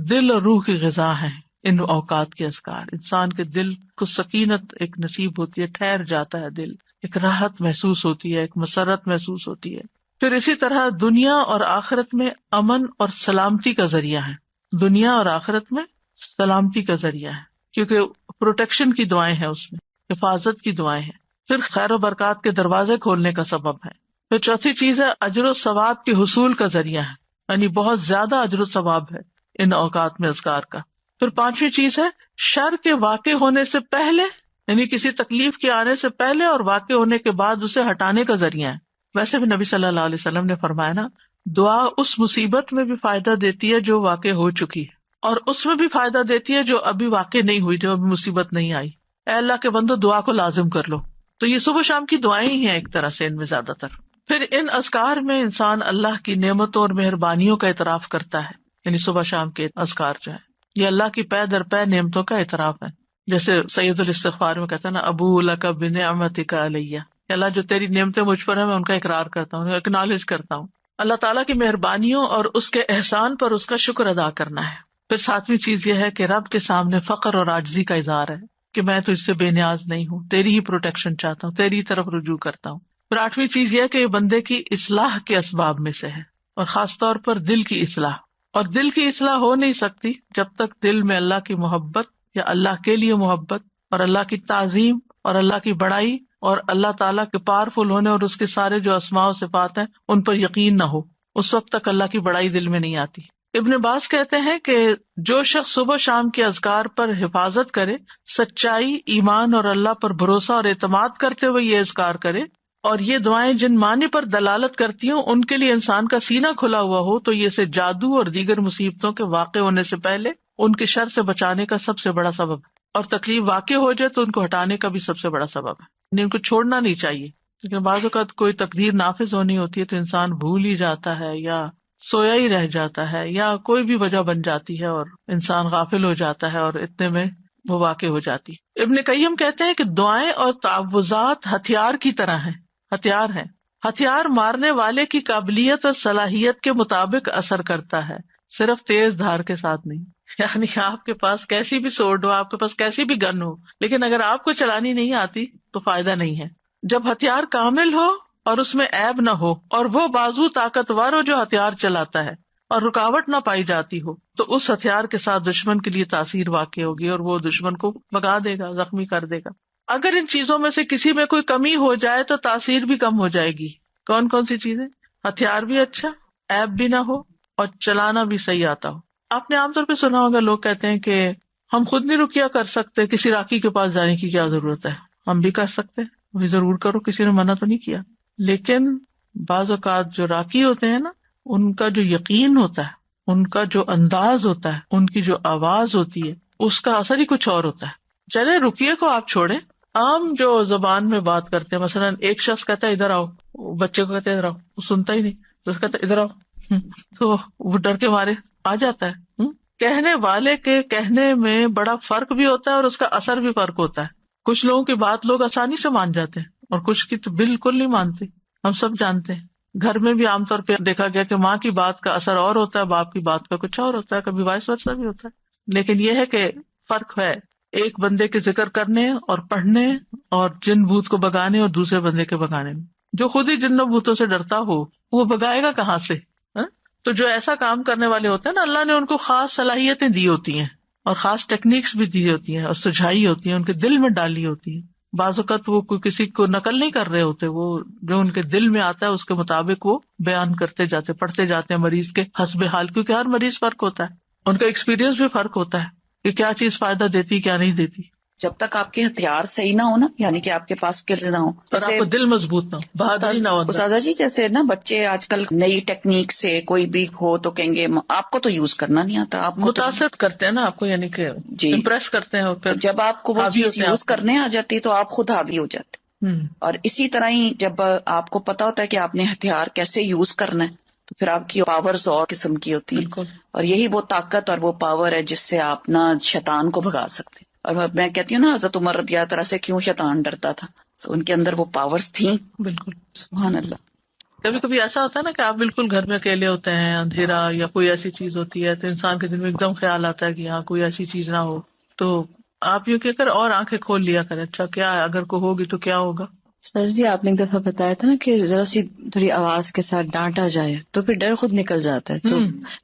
دل اور روح کی غذا ہیں ان اوقات کے اذکار. انسان کے دل کو سکینت ایک نصیب ہوتی ہے، ٹھہر جاتا ہے دل، ایک راحت محسوس ہوتی ہے، ایک مسرت محسوس ہوتی ہے. پھر اسی طرح دنیا اور آخرت میں امن اور سلامتی کا ذریعہ ہے. دنیا اور آخرت میں سلامتی کا ذریعہ ہے، کیونکہ پروٹیکشن کی دعائیں ہیں اس میں، حفاظت کی دعائیں ہیں. پھر خیر و برکات کے دروازے کھولنے کا سبب ہے. پھر چوتھی چیز ہے اجر و ثواب کے حصول کا ذریعہ ہے، یعنی بہت زیادہ اجر و ثواب ہے ان اوقات میں اذکار کا. پھر پانچویں چیز ہے شر کے واقع ہونے سے پہلے، یعنی کسی تکلیف کے آنے سے پہلے اور واقع ہونے کے بعد اسے ہٹانے کا ذریعہ ہے. ویسے بھی نبی صلی اللہ علیہ وسلم نے فرمایا نا، دعا اس مصیبت میں بھی فائدہ دیتی ہے جو واقع ہو چکی ہے، اور اس میں بھی فائدہ دیتی ہے جو ابھی واقع نہیں ہوئی، جو ابھی مصیبت نہیں آئی. اے اللہ کے بندو دعا کو لازم کر لو. تو یہ صبح شام کی دعائیں ہی ہیں ایک طرح سے ان میں زیادہ تر. پھر ان اذکار میں انسان اللہ کی نعمتوں اور مہربانیوں کا اعتراف کرتا ہے، یعنی صبح شام کے اذکار جو ہے یہ اللہ کی پے در پے نعمتوں کا اعتراف ہے. جیسے سید الاستغفار میں کہتا ہے نا، ابو لک بنعمتک علیہ، اللہ جو تیری نعمتیں مجھ پر ہیں میں ان کا اقرار کرتا ہوں، اکنالج کرتا ہوں. اللہ تعالیٰ کی مہربانیوں اور اس کے احسان پر اس کا شکر ادا کرنا ہے. پھر ساتویں چیز یہ ہے کہ رب کے سامنے فقر اور عاجزی کا اظہار ہے کہ میں تجھ سے بے نیاز نہیں ہوں، تیری ہی پروٹیکشن چاہتا ہوں، تیری طرف رجوع کرتا ہوں. پھر آٹھویں چیز یہ کہ یہ بندے کی اصلاح کے اسباب میں سے ہے، اور خاص طور پر دل کی اصلاح. اور دل کی اصلاح ہو نہیں سکتی جب تک دل میں اللہ کی محبت یا اللہ کے لیے محبت اور اللہ کی تعظیم اور اللہ کی بڑائی اور اللہ تعالیٰ کے پاورفل ہونے اور اس کے سارے جو اسماء و صفات ہیں ان پر یقین نہ ہو. اس وقت تک اللہ کی بڑائی دل میں نہیں آتی. ابن عباس کہتے ہیں کہ جو شخص صبح شام کے اذکار پر حفاظت کرے، سچائی، ایمان اور اللہ پر بھروسہ اور اعتماد کرتے ہوئے یہ اذکار کرے، اور یہ دعائیں جن معنی پر دلالت کرتی ہوں ان کے لیے انسان کا سینہ کھلا ہوا ہو، تو یہ سے جادو اور دیگر مصیبتوں کے واقع ہونے سے پہلے ان کے شر سے بچانے کا سب سے بڑا سبب ہے، اور تکلیف واقع ہو جائے تو ان کو ہٹانے کا بھی سب سے بڑا سبب ہے. یعنی ان کو چھوڑنا نہیں چاہیے، لیکن بعض اوقات کوئی تقدیر نافذ ہونی ہوتی ہے تو انسان بھول ہی جاتا ہے یا سویا ہی رہ جاتا ہے یا کوئی بھی وجہ بن جاتی ہے اور انسان غافل ہو جاتا ہے اور اتنے میں وہ واقع ہو جاتی. ابن قیم کہتے ہیں کہ دعائیں اور تعوذات ہتھیار کی طرح ہیں، ہتھیار ہیں. ہتھیار مارنے والے کی قابلیت اور صلاحیت کے مطابق اثر کرتا ہے، صرف تیز دھار کے ساتھ نہیں. یعنی آپ کے پاس کیسی بھی سورڈ ہو، آپ کے پاس کیسی بھی گن ہو، لیکن اگر آپ کو چلانی نہیں آتی تو فائدہ نہیں ہے. جب ہتھیار کامل ہو اور اس میں عیب نہ ہو اور وہ بازو طاقتور ہو جو ہتھیار چلاتا ہے اور رکاوٹ نہ پائی جاتی ہو، تو اس ہتھیار کے ساتھ دشمن کے لیے تاثیر واقع ہوگی اور وہ دشمن کو بھگا دے گا، زخمی کر دے گا. اگر ان چیزوں میں سے کسی میں کوئی کمی ہو جائے تو تاثیر بھی کم ہو جائے گی. کون کون سی چیزیں؟ ہتھیار بھی اچھا، عیب بھی نہ ہو اور چلانا بھی صحیح آتا ہو. آپ نے عام طور پہ سنا ہوگا لوگ کہتے ہیں کہ ہم خود نہیں رقیہ کر سکتے، کسی راقی کے پاس جانے کی کیا ضرورت ہے. ہم بھی کر سکتے ہیں، بھی ضرور کرو، کسی نے منع تو نہیں کیا. لیکن بعض اوقات جو راقی ہوتے ہیں نا، ان کا جو یقین ہوتا ہے، ان کا جو انداز ہوتا ہے، ان کی جو آواز ہوتی ہے، اس کا اثر ہی کچھ اور ہوتا ہے. چلے رقیے کو آپ چھوڑیں، عام جو زبان میں بات کرتے ہیں، مثلا ایک شخص کہتا ہے ادھر آؤ، بچے کو کہتے ہیں ادھر آؤ، وہ سنتا ہی نہیں، تو اس کہتا ہے ادھر آؤ، تو وہ ڈر کے مارے آ جاتا ہے. کہنے والے کے کہنے میں بڑا فرق بھی ہوتا ہے اور اس کا اثر بھی فرق ہوتا ہے. کچھ لوگوں کی بات لوگ آسانی سے مان جاتے ہیں اور کچھ کی تو بالکل نہیں مانتے. ہم سب جانتے ہیں گھر میں بھی عام طور پہ دیکھا گیا کہ ماں کی بات کا اثر اور ہوتا ہے، باپ کی بات کا کچھ اور ہوتا ہے، کبھی وائس ورسا بھی ہوتا ہے. لیکن یہ ہے کہ فرق ہے ایک بندے کے ذکر کرنے اور پڑھنے اور جن بھوت کو بگانے اور دوسرے بندے کے بگانے میں. جو خود ہی جنوں بھوتوں سے ڈرتا ہو وہ بگائے گا کہاں سے؟ تو جو ایسا کام کرنے والے ہوتے ہیں نا، اللہ نے ان کو خاص صلاحیتیں دی ہوتی ہیں اور خاص ٹیکنیکس بھی دی ہوتی ہیں اور سجھائی ہوتی ہیں، ان کے دل میں ڈالی ہوتی ہے. بعض اوقات وہ کسی کو نقل نہیں کر رہے ہوتے، وہ جو ان کے دل میں آتا ہے اس کے مطابق وہ بیان کرتے جاتے، پڑھتے جاتے ہیں مریض کے حسب حال، کیونکہ ہر مریض فرق ہوتا ہے، ان کا ایکسپیرینس بھی فرق ہوتا ہے کہ کیا چیز فائدہ دیتی کیا نہیں دیتی. جب تک آپ کے ہتھیار صحیح نہ ہو نا، یعنی کہ آپ کے پاس اسکل نہ ہو، اور آپ کو دل مضبوط نہ ہو، بہادری نہ ہو. استاذہ جی جیسے نا بچے آج کل نئی ٹیکنیک سے کوئی بھی ہو تو کہیں گے آپ کو تو یوز کرنا نہیں آتا، آپ کو متاثر کرتے ہیں نا آپ کو، یعنی کہ جی امپریس کرتے ہیں، اور پھر جب آپ کو وہ چیز یوز کرنے آ جاتی تو آپ خود حاوی ہو جاتے. اور اسی طرح ہی جب آپ کو پتا ہوتا ہے کہ آپ نے ہتھیار کیسے یوز کرنا ہے تو پھر آپ کی پاورز اور قسم کی ہوتی ہیں، اور یہی وہ طاقت اور وہ پاور ہے جس سے آپ نا شیطان کو بھگا سکتے ہیں. اور میں کہتی ہوں نا حضرت عمر رضی اللہ تعالیٰ سے کیوں شیطان ڈرتا تھا، ان کے اندر وہ پاورز تھیں. بالکل سبحان اللہ. کبھی کبھی ایسا ہوتا ہے نا کہ آپ بالکل گھر میں اکیلے ہوتے ہیں، اندھیرا یا کوئی ایسی چیز ہوتی ہے تو انسان کے دل میں ایک دم خیال آتا ہے کہ ہاں کوئی ایسی چیز نہ ہو، تو آپ یوں کہہ کر اور آنکھیں کھول لیا کریں، اچھا کیا ہے، اگر کوئی ہوگی تو کیا ہوگا. سر جی آپ نے ایک دفعہ بتایا تھا نا کہ ذرا سی تھوڑی آواز کے ساتھ ڈانٹا جائے تو پھر ڈر خود نکل جاتا ہے. تو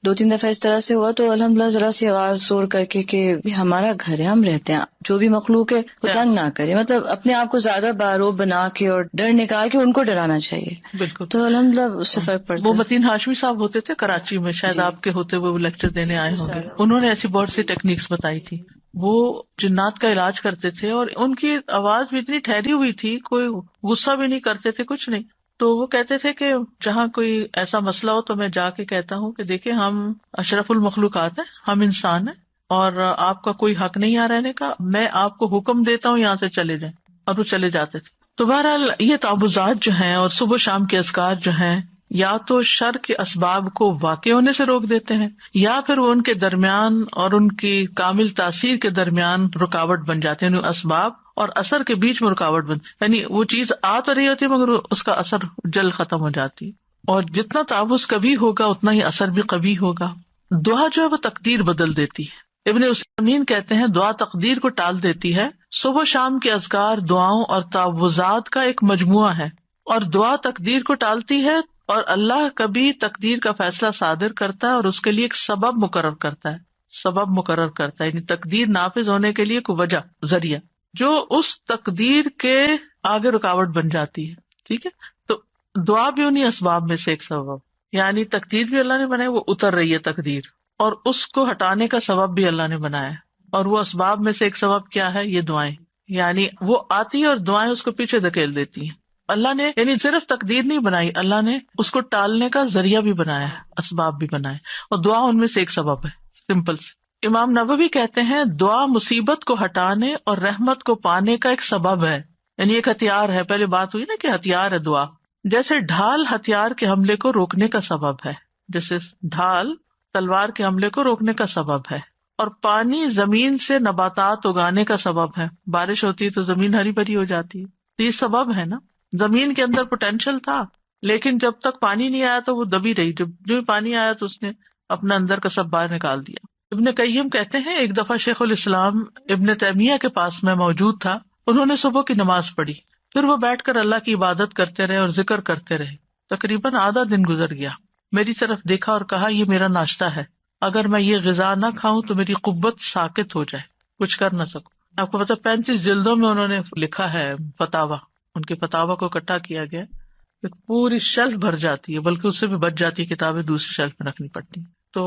2-3 دفعہ اس طرح سے ہوا تو الحمدللہ ذرا سی آواز زور کر کے کہ ہمارا گھر ہے، ہم رہتے ہیں، جو بھی مخلوق ہے وہ تنگ نہ کرے، مطلب اپنے آپ کو زیادہ باروب بنا کے اور ڈر نکال کے ان کو ڈرانا چاہیے. بالکل. تو الحمدللہ اس سے فرق پڑتا ہے. وہ متین ہاشمی صاحب ہوتے تھے کراچی میں، شاید آپ کے ہوتے ہوئے وہ لیکچر دینے آئے ہوں گے. انہوں نے ایسی بہت سی ٹیکنیکس بتائی تھی. وہ جنات کا علاج کرتے تھے اور ان کی آواز بھی اتنی ٹھہری ہوئی تھی، کوئی غصہ بھی نہیں کرتے تھے، کچھ نہیں. تو وہ کہتے تھے کہ جہاں کوئی ایسا مسئلہ ہو تو میں جا کے کہتا ہوں کہ دیکھیں ہم اشرف المخلوقات ہیں، ہم انسان ہیں اور آپ کا کوئی حق نہیں یہاں رہنے کا، میں آپ کو حکم دیتا ہوں یہاں سے چلے جائیں، اور وہ چلے جاتے تھے. تو بہرحال یہ تعوذات جو ہیں اور صبح شام کے اذکار جو ہیں یا تو شر کے اسباب کو واقع ہونے سے روک دیتے ہیں یا پھر وہ ان کے درمیان اور ان کی کامل تاثیر کے درمیان رکاوٹ بن جاتے ہیں. یعنی اسباب اور اثر کے بیچ میں رکاوٹ یعنی وہ چیز آ تو رہی ہوتی ہے مگر اس کا اثر جلد ختم ہو جاتی ہے. اور جتنا تعوذ کبھی ہوگا اتنا ہی اثر بھی کبھی ہوگا. دعا جو ہے وہ تقدیر بدل دیتی ہے. ابن عثیمین کہتے ہیں دعا تقدیر کو ٹال دیتی ہے. صبح شام کے اذکار دعاؤں اور تعوذات کا ایک مجموعہ ہے، اور دعا تقدیر کو ٹالتی ہے اور اللہ کبھی تقدیر کا فیصلہ صادر کرتا ہے اور اس کے لیے ایک سبب مقرر کرتا ہے، یعنی تقدیر نافذ ہونے کے لیے کوئی وجہ، ذریعہ، جو اس تقدیر کے آگے رکاوٹ بن جاتی ہے. ٹھیک ہے، تو دعا بھی انہیں اسباب میں سے ایک سبب، یعنی تقدیر بھی اللہ نے بنائی، وہ اتر رہی ہے تقدیر، اور اس کو ہٹانے کا سبب بھی اللہ نے بنایا، اور وہ اسباب میں سے ایک سبب کیا ہے؟ یہ دعائیں، یعنی وہ آتی ہے اور دعائیں اس کو پیچھے دھکیل دیتی ہیں. اللہ نے یعنی صرف تقدیر نہیں بنائی، اللہ نے اس کو ٹالنے کا ذریعہ بھی بنایا ہے، اسباب بھی بنائے، اور دعا ان میں سے ایک سبب ہے. سمپل سے امام نووی کہتے ہیں دعا مصیبت کو ہٹانے اور رحمت کو پانے کا ایک سبب ہے، یعنی ایک ہتھیار ہے. پہلے بات ہوئی نا کہ ہتھیار ہے دعا، جیسے ڈھال ہتھیار کے حملے کو روکنے کا سبب ہے، جیسے ڈھال تلوار کے حملے کو روکنے کا سبب ہے، اور پانی زمین سے نباتات اگانے کا سبب ہے. بارش ہوتی ہے تو زمین ہری بھری ہو جاتی ہے، تو یہ سبب ہے نا. زمین کے اندر پوٹینشیل تھا، لیکن جب تک پانی نہیں آیا تو وہ دبی رہی، جب جو پانی آیا تو اس نے اپنا اندر کا سب باہر نکال دیا. ابن قیم کہتے ہیں ایک دفعہ شیخ الاسلام ابن تیمیہ کے پاس میں موجود تھا، انہوں نے صبح کی نماز پڑھی، پھر وہ بیٹھ کر اللہ کی عبادت کرتے رہے اور ذکر کرتے رہے. تقریباً آدھا دن گزر گیا. میری طرف دیکھا اور کہا یہ میرا ناشتہ ہے، اگر میں یہ غذا نہ کھاؤں تو میری قوت ساکت ہو جائے، کچھ کر نہ سکوں. آپ کو پتا 35 جلدوں میں انہوں نے لکھا ہے فتاوا، ان کے فتاوا کو اکٹھا کیا گیا، پوری شیلف بھر جاتی ہے، بلکہ اس سے بھی بچ جاتی ہے، کتابیں دوسری شیلف میں رکھنی پڑتی. تو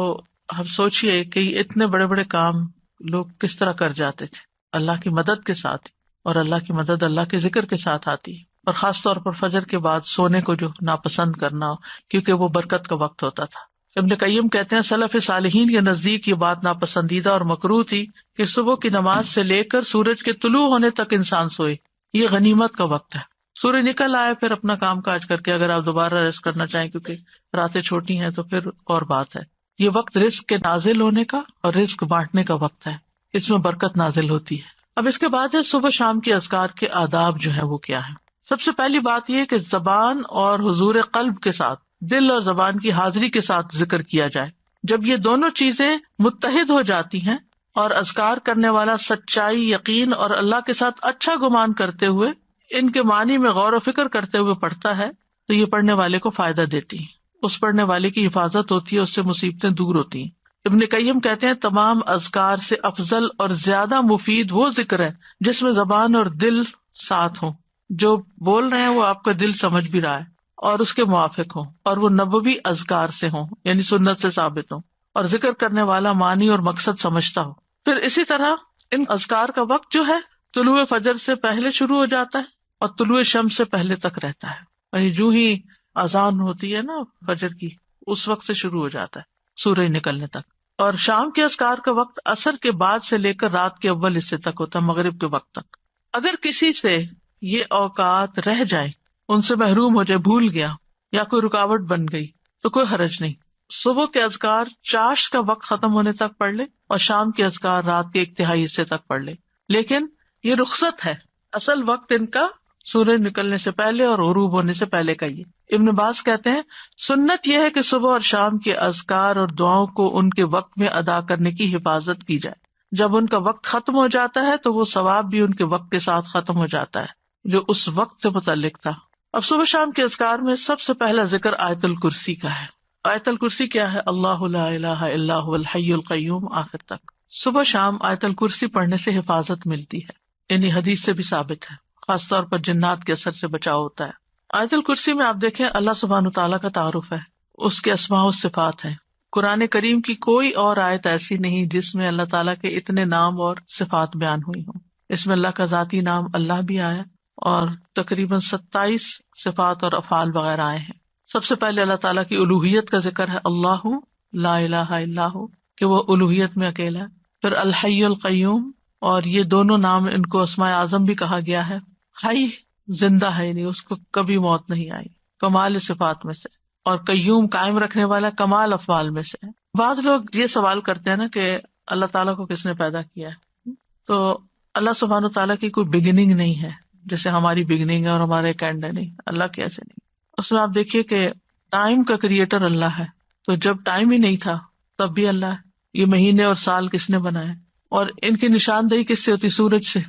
ہم سوچئے کہ اتنے بڑے بڑے کام لوگ کس طرح کر جاتے تھے اللہ کی مدد کے ساتھ، اور اللہ کی مدد اللہ کے ذکر کے ساتھ آتی ہے. اور خاص طور پر فجر کے بعد سونے کو جو ناپسند کرنا، کیونکہ وہ برکت کا وقت ہوتا تھا. ابن قیم کہتے ہیں سلف صالحین کے نزدیک یہ بات ناپسندیدہ اور مکروہ تھی کہ صبح کی نماز سے لے کر سورج کے طلوع ہونے تک انسان سوئے. یہ غنیمت کا وقت ہے. سورج نکل آئے پھر اپنا کام کاج کر کے اگر آپ دوبارہ ریسٹ کرنا چاہیں، کیونکہ راتیں چھوٹی ہیں، تو پھر اور بات ہے. یہ وقت رزق کے نازل ہونے کا اور رزق بانٹنے کا وقت ہے، اس میں برکت نازل ہوتی ہے. اب اس کے بعد ہے صبح شام کے اذکار کے آداب جو ہے وہ کیا ہے. سب سے پہلی بات یہ کہ زبان اور حضور قلب کے ساتھ، دل اور زبان کی حاضری کے ساتھ ذکر کیا جائے. جب یہ دونوں چیزیں متحد ہو جاتی ہیں اور اذکار کرنے والا سچائی، یقین اور اللہ کے ساتھ اچھا گمان کرتے ہوئے ان کے معنی میں غور و فکر کرتے ہوئے پڑھتا ہے تو یہ پڑھنے والے کو فائدہ دیتی ہیں، اس پڑھنے والے کی حفاظت ہوتی ہے، اس سے مصیبتیں دور ہوتی ہیں. ابن قیم کہتے ہیں تمام اذکار سے افضل اور زیادہ مفید وہ ذکر ہے جس میں زبان اور دل ساتھ ہوں، جو بول رہے ہیں وہ آپ کا دل سمجھ بھی رہا ہے اور اس کے موافق ہوں، اور وہ نبوی اذکار سے ہوں، یعنی سنت سے ثابت ہوں، اور ذکر کرنے والا معنی اور مقصد سمجھتا ہو. پھر اسی طرح ان اذکار کا وقت جو ہے طلوع فجر سے پہلے شروع ہو جاتا ہے اور طلوع شمس سے پہلے تک رہتا ہے، یعنی جو ہی اذان ہوتی ہے نا فجر کی، اس وقت سے شروع ہو جاتا ہے سورج نکلنے تک. اور شام کے اذکار کا وقت عصر کے بعد سے لے کر رات کے اول حصے تک ہوتا ہے، مغرب کے وقت تک. اگر کسی سے یہ اوقات رہ جائیں، ان سے محروم ہو جائے، بھول گیا یا کوئی رکاوٹ بن گئی تو کوئی حرج نہیں. صبح کے اذکار چاش کا وقت ختم ہونے تک پڑھ لے اور شام کے اذکار رات کے 1/3 حصے تک پڑھ لے، لیکن یہ رخصت ہے، اصل وقت ان کا سورج نکلنے سے پہلے اور غروب ہونے سے پہلے کا. یہ ابن باز کہتے ہیں سنت یہ ہے کہ صبح اور شام کے اذکار اور دعاؤں کو ان کے وقت میں ادا کرنے کی حفاظت کی جائے. جب ان کا وقت ختم ہو جاتا ہے تو وہ ثواب بھی ان کے وقت کے ساتھ ختم ہو جاتا ہے جو اس وقت سے متعلق تھا. اب صبح شام کے اذکار میں سب سے پہلا ذکر آیت الکرسی کا ہے. آیت الکرسی کیا ہے؟ اللہ لا الہ الا هو الحی القیوم آخر تک. صبح شام آیت الکرسی پڑھنے سے حفاظت ملتی ہے، یعنی حدیث سے بھی ثابت ہے، خاص طور پر جنات کے اثر سے بچاؤ ہوتا ہے. آیت الکرسی میں آپ دیکھیں اللہ سبحانہ تعالیٰ کا تعارف ہے، اس کے اسماء و صفات ہیں. قرآن کریم کی کوئی اور آیت ایسی نہیں جس میں اللہ تعالیٰ کے اتنے نام اور صفات بیان ہوئی ہوں. اس میں اللہ کا ذاتی نام اللہ بھی آیا اور تقریباً 27 صفات اور افعال وغیرہ آئے ہیں. سب سے پہلے اللہ تعالیٰ کی الوہیت کا ذکر ہے، اللہ لا الہ الا ہو، کہ وہ الوہیت میں اکیلا ہے. پھر الحی القیوم، اور یہ دونوں نام ان کو اسماء اعظم بھی کہا گیا ہے. حی زندہ ہے، یعنی اس کو کبھی موت نہیں آئی، کمال صفات میں سے، اور قیوم قائم رکھنے والا کمال افعال میں سے. بعض لوگ یہ سوال کرتے ہیں نا کہ اللہ تعالیٰ کو کس نے پیدا کیا ہے، تو اللہ سبحانہ تعالیٰ کی کوئی بگننگ نہیں ہے جیسے ہماری بگننگ ہے اور ہمارے کینڈ ہے، نہیں، اللہ کی ایسے نہیں. اس میں آپ دیکھیے کہ ٹائم کا کریٹر اللہ ہے، تو جب ٹائم ہی نہیں تھا تب بھی اللہ ہے. یہ مہینے اور سال کس نے بنائے، اور ان کی نشاندہی کس سے ہوتی؟ سورج سے.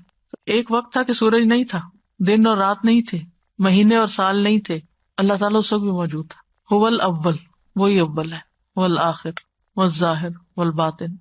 ایک وقت تھا کہ سورج نہیں تھا، دن اور رات نہیں تھے، مہینے اور سال نہیں تھے، اللہ تعالیٰ اس وقت بھی موجود تھا. هو الاول، وہی اول ہے، والآخر والظاہر والباطن.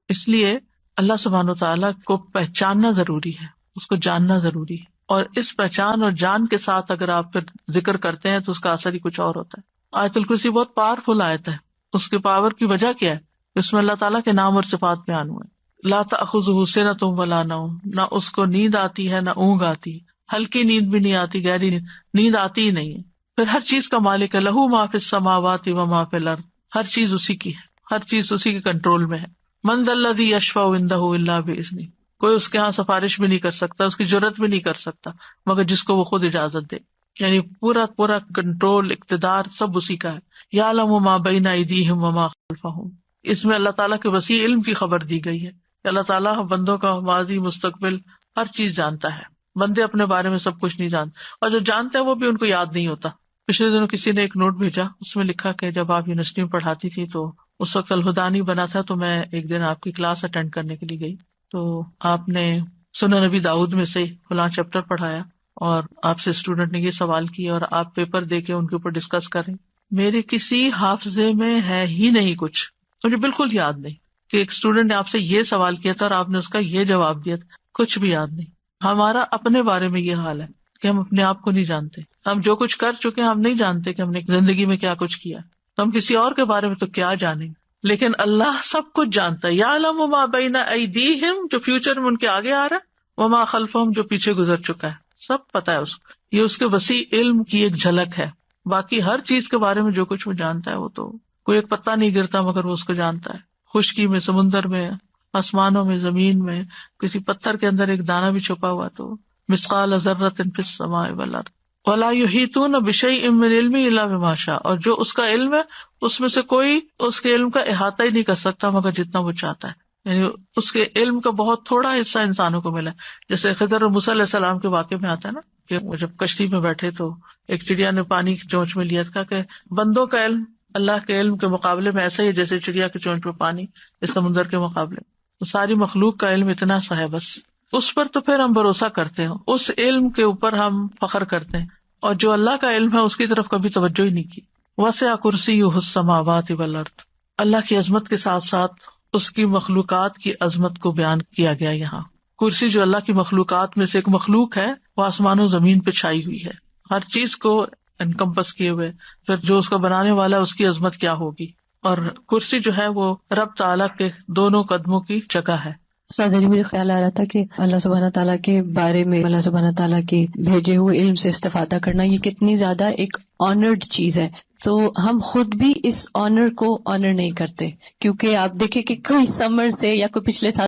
اس لیے اللہ سبحانہ وتعالیٰ کو پہچاننا ضروری ہے، اس کو جاننا ضروری ہے، اور اس پہچان اور جان کے ساتھ اگر آپ پھر ذکر کرتے ہیں تو اس کا اثر ہی کچھ اور ہوتا ہے. آیت الکرسی بہت پاورفل آیت ہے. اس کے پاور کی وجہ کیا ہے؟ اس میں اللہ تعالیٰ کے نام اور صفات بیان ہوئے. لا تأخذہ سنۃ ولا نوم، نہ اس کو نیند آتی ہے نہ اونگ آتی ہے، ہلکی نیند بھی نہیں آتی، گہری نیند آتی ہی نہیں ہے. پھر ہر چیز کا مالک ہے، لہو ما فی السماوات و ما فی الارض، ہر چیز اسی کی ہے، ہر چیز اسی کے کنٹرول میں ہے. من ذا الذی یشفع عندہ الا باذنہ، کوئی اس کے ہاں سفارش بھی نہیں کر سکتا، اس کی جرات بھی نہیں کر سکتا مگر جس کو وہ خود اجازت دے. یعنی پورا کنٹرول، اقتدار سب اسی کا ہے. یعلم ما بین ایدیہم وما خلفہم، اس میں اللہ تعالیٰ کے وسیع علم کی خبر دی گئی ہے کہ اللہ تعالیٰ بندوں کا ماضی مستقبل ہر چیز جانتا ہے. بندے اپنے بارے میں سب کچھ نہیں جانتے، اور جو جانتے ہیں وہ بھی ان کو یاد نہیں ہوتا. پچھلے دنوں کسی نے ایک نوٹ بھیجا، اس میں لکھا کہ جب آپ یونیورسٹی میں پڑھاتی تھی تو اس وقت الہدیٰ نہیں بنا تھا، تو میں ایک دن آپ کی کلاس اٹینڈ کرنے کے لیے گئی، تو آپ نے سنن نبی داؤد میں سے فلاں چیپٹر پڑھایا اور آپ سے اسٹوڈنٹ نے یہ سوال کیا اور آپ پیپر دے کے ان کے اوپر ڈسکس کریں. میرے کسی حافظے میں ہے ہی نہیں کچھ، مجھے بالکل یاد نہیں کہ ایک اسٹوڈنٹ نے آپ سے یہ سوال کیا تھا اور آپ نے اس کا یہ جواب دیا تھا، کچھ بھی یاد نہیں. ہمارا اپنے بارے میں یہ حال ہے کہ ہم اپنے آپ کو نہیں جانتے. ہم جو کچھ کر چکے ہیں ہم نہیں جانتے کہ ہم نے زندگی میں کیا کچھ کیا، تو ہم کسی اور کے بارے میں تو کیا جانیں. لیکن اللہ سب کچھ جانتا ہے. یعلم ما بین ایدیہم، جو فیوچر میں ان کے آگے آ رہا ہے، وما خلفہم، جو پیچھے گزر چکا ہے، سب پتا ہے اس کو. یہ اس کے وسیع علم کی ایک جھلک ہے. باقی ہر چیز کے بارے میں جو کچھ وہ جانتا ہے، وہ تو کوئی ایک پتا نہیں گرتا مگر وہ اس کو جانتا ہے. خشکی میں، سمندر میں، آسمانوں میں، زمین میں، کسی پتھر کے اندر ایک دانہ بھی چھپا ہوا تو مثقال ذرۃ فی السماء والارض ولا یحیطون بشیء من علمہ الا بما شاء، اور جو اس کا علم ہے اس میں سے کوئی اس کے علم کا احاطہ ہی نہیں کر سکتا مگر جتنا وہ چاہتا ہے. یعنی اس کے علم کا بہت تھوڑا حصہ انسانوں کو ملا. جیسے خضر اور موسیٰ علیہ السلام کے واقعے میں آتا ہے نا کہ وہ جب کشتی میں بیٹھے تو ایک چڑیا نے پانی کی چونچ میں لیا تھا کہ بندوں کا علم اللہ کے علم کے مقابلے میں ایسا ہی ہے جیسے چڑیا کی چونچ میں پانی اس سمندر کے مقابلے. تو ساری مخلوق کا علم اتنا سا ہے، بس اس پر تو پھر ہم بھروسہ کرتے ہیں، اس علم کے اوپر ہم فخر کرتے ہیں، اور جو اللہ کا علم ہے اس کی طرف کبھی توجہ ہی نہیں کی. وسع کرسیہ السماوات والارض، اللہ کی عظمت کے ساتھ ساتھ اس کی مخلوقات کی عظمت کو بیان کیا گیا. یہاں کرسی جو اللہ کی مخلوقات میں سے ایک مخلوق ہے، وہ آسمان و زمین پہ چھائی ہوئی ہے، ہر چیز کو انکمپس کیے ہوئے. پھر جو اس کا بنانے والا ہے اس کی عظمت کیا ہوگی. اور کرسی جو ہے وہ رب تعالیٰ کے دونوں قدموں کی جگہ ہے. استاد جی، مجھے خیال آ رہا تھا کہ اللہ سبحانہ تعالیٰ کے بارے میں، اللہ سبحانہ تعالیٰ کے بھیجے ہوئے علم سے استفادہ کرنا یہ کتنی زیادہ ایک آنرڈ چیز ہے. تو ہم خود بھی اس آنر کو آنر نہیں کرتے، کیونکہ آپ دیکھیں کہ کوئی سمر سے یا کوئی پچھلے سال